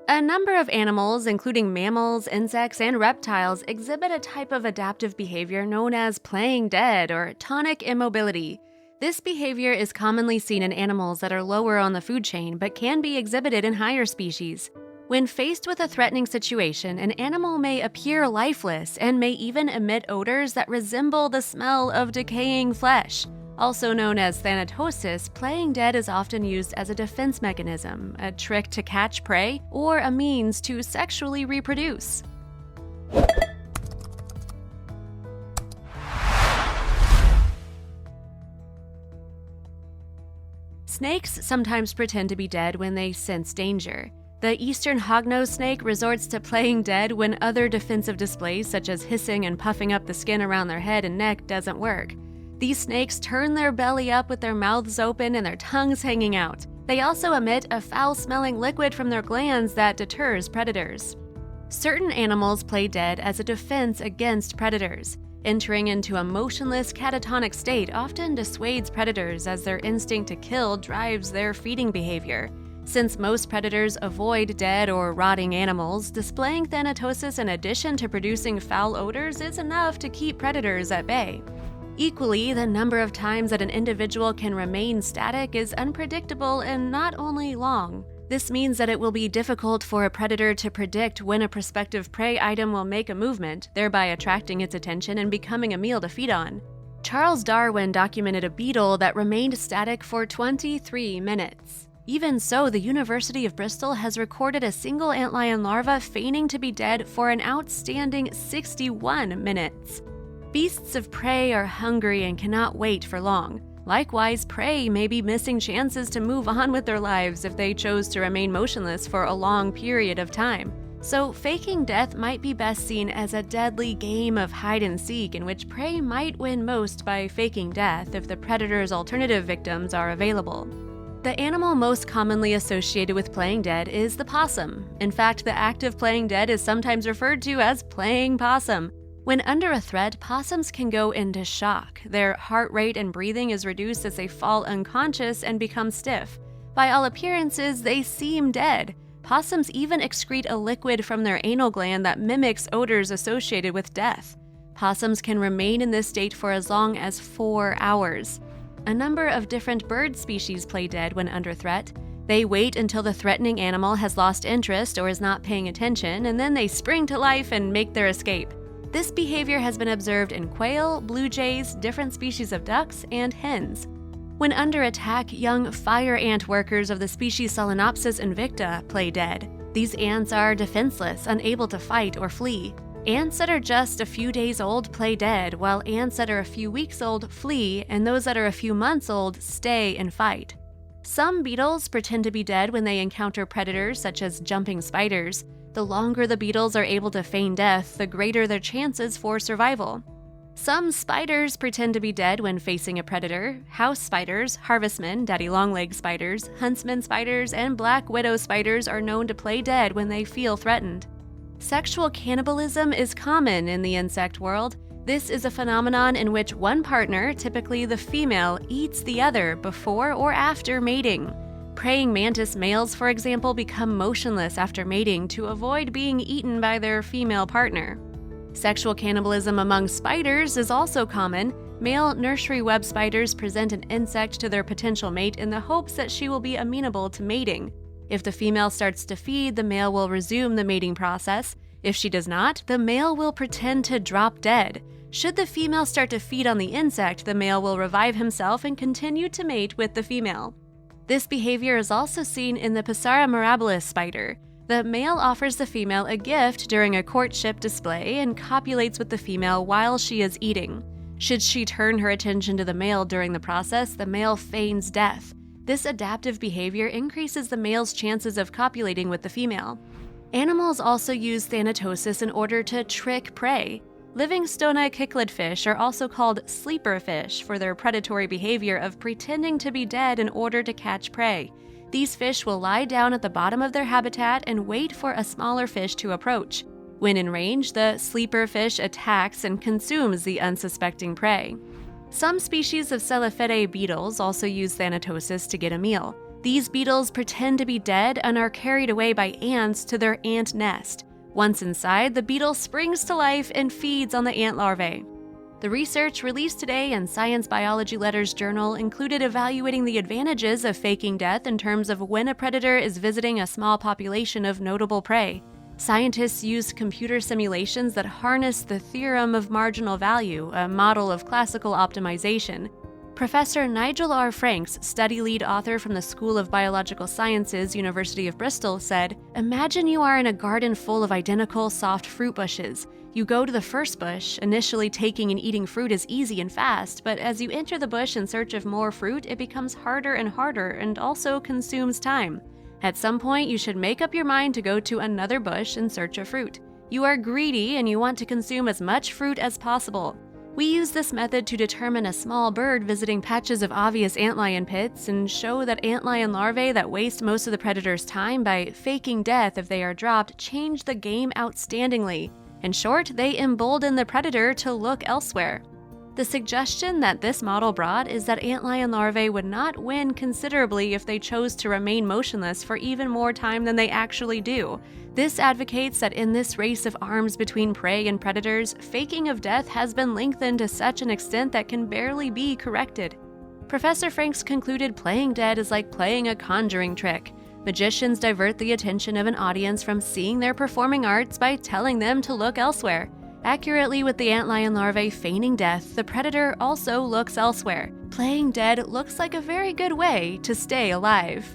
A number of animals, including mammals, insects, and reptiles, exhibit a type of adaptive behavior known as playing dead or tonic immobility. This behavior is commonly seen in animals that are lower on the food chain but can be exhibited in higher species. When faced with a threatening situation, an animal may appear lifeless and may even emit odors that resemble the smell of decaying flesh. Also known as Thanatosis, playing dead is often used as a defense mechanism, a trick to catch prey, or a means to sexually reproduce. Snakes sometimes pretend to be dead when they sense danger. The eastern hognose snake resorts to playing dead when other defensive displays such as hissing and puffing up the skin around their head and neck doesn't work. These snakes turn their belly up with their mouths open and their tongues hanging out. They also emit a foul-smelling liquid from their glands that deters predators. Certain animals play dead as a defense against predators. Entering into a motionless catatonic state often dissuades predators as their instinct to kill drives their feeding behavior. Since most predators avoid dead or rotting animals, displaying Thanatosis in addition to producing foul odors is enough to keep predators at bay. Equally, the number of times that an individual can remain static is unpredictable and not only long. This means that it will be difficult for a predator to predict when a prospective prey item will make a movement, thereby attracting its attention and becoming a meal to feed on. Charles Darwin documented a beetle that remained static for 23 minutes. Even so, the University of Bristol has recorded a single antlion larva feigning to be dead for an outstanding 61 minutes. Beasts of prey are hungry and cannot wait for long. Likewise, prey may be missing chances to move on with their lives if they chose to remain motionless for a long period of time. So, faking death might be best seen as a deadly game of hide-and-seek in which prey might win most by faking death if the predator's alternative victims are available. The animal most commonly associated with playing dead is the possum. In fact, the act of playing dead is sometimes referred to as playing possum. When under a threat, possums can go into shock. Their heart rate and breathing is reduced as they fall unconscious and become stiff. By all appearances, they seem dead. Possums even excrete a liquid from their anal gland that mimics odors associated with death. Possums can remain in this state for as long as 4 hours. A number of different bird species play dead when under threat. They wait until the threatening animal has lost interest or is not paying attention, and then they spring to life and make their escape. This behavior has been observed in quail, blue jays, different species of ducks, and hens. When under attack, young fire ant workers of the species Solenopsis invicta play dead. These ants are defenseless, unable to fight or flee. Ants that are just a few days old play dead, while ants that are a few weeks old flee, and those that are a few months old stay and fight. Some beetles pretend to be dead when they encounter predators such as jumping spiders. The longer the beetles are able to feign death, the greater their chances for survival. Some spiders pretend to be dead when facing a predator. House spiders, harvestmen, daddy-long-leg spiders, huntsman spiders, and black widow spiders are known to play dead when they feel threatened. Sexual cannibalism is common in the insect world. This is a phenomenon in which one partner, typically the female, eats the other before or after mating. Praying mantis males, for example, become motionless after mating to avoid being eaten by their female partner. Sexual cannibalism among spiders is also common. Male nursery web spiders present an insect to their potential mate in the hopes that she will be amenable to mating. If the female starts to feed, the male will resume the mating process. If she does not, the male will pretend to drop dead. Should the female start to feed on the insect, the male will revive himself and continue to mate with the female. This behavior is also seen in the Passera mirabilis spider. The male offers the female a gift during a courtship display and copulates with the female while she is eating. Should she turn her attention to the male during the process, the male feigns death. This adaptive behavior increases the male's chances of copulating with the female. Animals also use Thanatosis in order to trick prey. Livingstona cichlid fish are also called sleeper fish for their predatory behavior of pretending to be dead in order to catch prey. These fish will lie down at the bottom of their habitat and wait for a smaller fish to approach. When in range, the sleeper fish attacks and consumes the unsuspecting prey. Some species of Celiphidae beetles also use Thanatosis to get a meal. These beetles pretend to be dead and are carried away by ants to their ant nest. Once inside, the beetle springs to life and feeds on the ant larvae. The research released today in Science Biology Letters journal included evaluating the advantages of faking death in terms of when a predator is visiting a small population of notable prey. Scientists used computer simulations that harness the theorem of marginal value, a model of classical optimization. Professor Nigel R. Franks, study lead author from the School of Biological Sciences, University of Bristol, said, "Imagine you are in a garden full of identical soft fruit bushes. You go to the first bush. Initially, taking and eating fruit is easy and fast, but as you enter the bush in search of more fruit, it becomes harder and harder and also consumes time. At some point, you should make up your mind to go to another bush in search of fruit. You are greedy and you want to consume as much fruit as possible. We use this method to determine a small bird visiting patches of obvious antlion pits and show that antlion larvae that waste most of the predator's time by faking death if they are dropped change the game outstandingly. In short, they embolden the predator to look elsewhere." The suggestion that this model brought is that antlion larvae would not win considerably if they chose to remain motionless for even more time than they actually do. This advocates that in this race of arms between prey and predators, faking of death has been lengthened to such an extent that can barely be corrected. Professor Franks concluded playing dead is like playing a conjuring trick. Magicians divert the attention of an audience from seeing their performing arts by telling them to look elsewhere. Accurately with the antlion larvae feigning death, the predator also looks elsewhere. Playing dead looks like a very good way to stay alive.